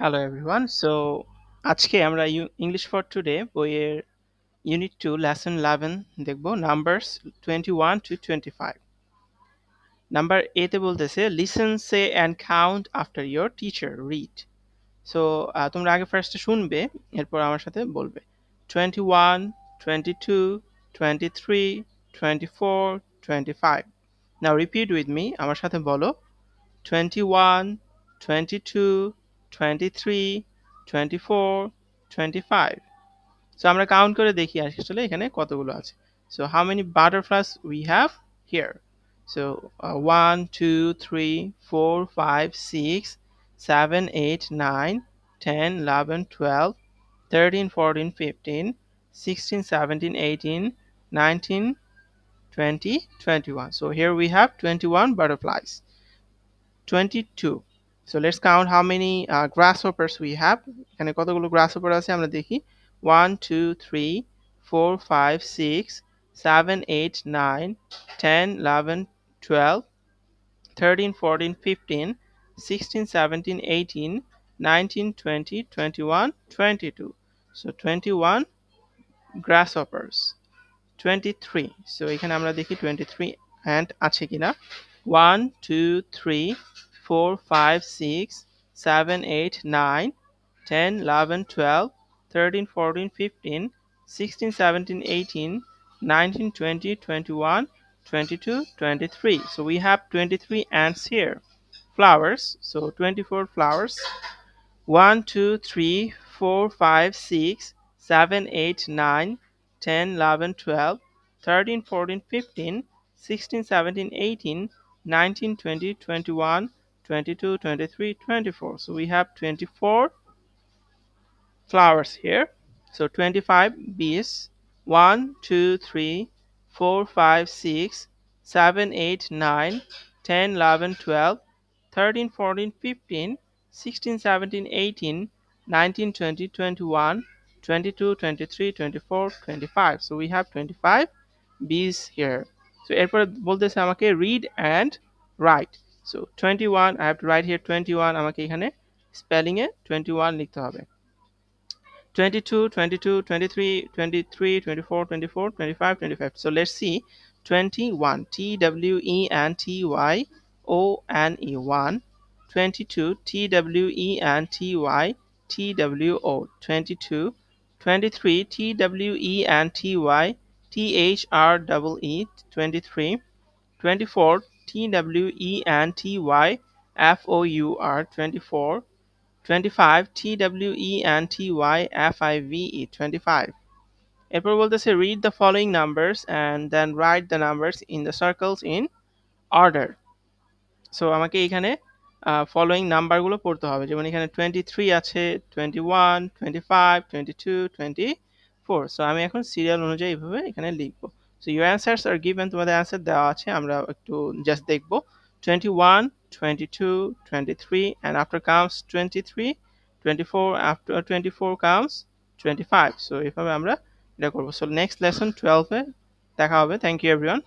Hello everyone. আজকে আমরা English for today বইয়ের ইউনিট 2 লেসন 11 দেখব নাম্বারস 21 to 25। নাম্বার এ তে বলতেছে listen say and count after your teacher read. So তোমরা আগে ফার্স্টে শুনবে, এরপর আমার সাথে বলবে 21, 22, 23, 24, 25। নাও রিপিট উইথ মি, আমার সাথে বলো 21, 22, 23, 24, 25। সো আমরা কাউন্ট করে দেখি আসলে এখানে কতগুলো আছে। So how many butterflies we have here? So 1, 2, 3, 4, 5, 6, 7, 8, 9, 10, 11, 12, 13, 14, 15, 16, 17, 18, 19, 20, 21. So here we have 21 butterflies. 22. So let's count how many grasshoppers we have. এখানে কতগুলো grasshopper আছে আমরা দেখি। 1, 2, 3, 4, 5, 6, 7, 8, 9, 10, 11, 12, 13, 14, 15, 16, 17, 18, 19, 20, 21, 22. So 21 grasshoppers. 23. So এখানে আমরা দেখি 23 অ্যান্ট আছে কিনা। 1, 2, 3, 4, 5, 6, 7, 8, 9, 10, 11, 12, 13, 14, 15, 16, 17, 18, 19, 20, 21, 22, 23. So we have 23 ants here. Flowers. So 24 flowers. 1, 2, 3, 4, 5, 6, 7, 8, 9, 10, 11, 12, 13, 14, 15, 16, 17, 18, 19, 20, 21, 22, 23, 24. So we have 24 flowers here. So 25 bees. 1, 2, 3, 4, 5, 6, 7, 8, 9, 10, 11, 12, 13, 14, 15, 16, 17, 18, 19, 20, 21, 22, 23, 24, 25. So we have 25 bees here. So এরপরে বলতেছে আমাকে read and write. So 21, I have to write here 21, আমাকে এখানে spelling এ 21 লিখতে হবে। 22, 22, 23, 23, 24, 24, 25, 25. So let's see. 21, TWENTYONE, 1. 22, TWENTYTWO, 22. 23, TWENTYTHREE, 23. 24, TWENTYFOUR, 24. 25, TWENTYFIVE, 25. এরপর বলতেছে read the following numbers and then write the numbers in the circles in order. So আমাকে এখানে following নাম্বারগুলো পড়তে হবে। যেমন এখানে 23 আছে, 21, 25, 22, 24। সো আমি এখন সিরিয়াল অনুযায়ী এভাবে এখানে লিখবো। So your answers are given, তোমাদের অ্যান্সার দেওয়া আছে, আমরা একটু জাস্ট দেখবো। 21, 22, 23 and after comes 23, 24, after 24 comes 25। So এভাবে আমরা এটা করবো। সো নেক্সট লেসন 12 এ দেখা হবে। Thank you everyone.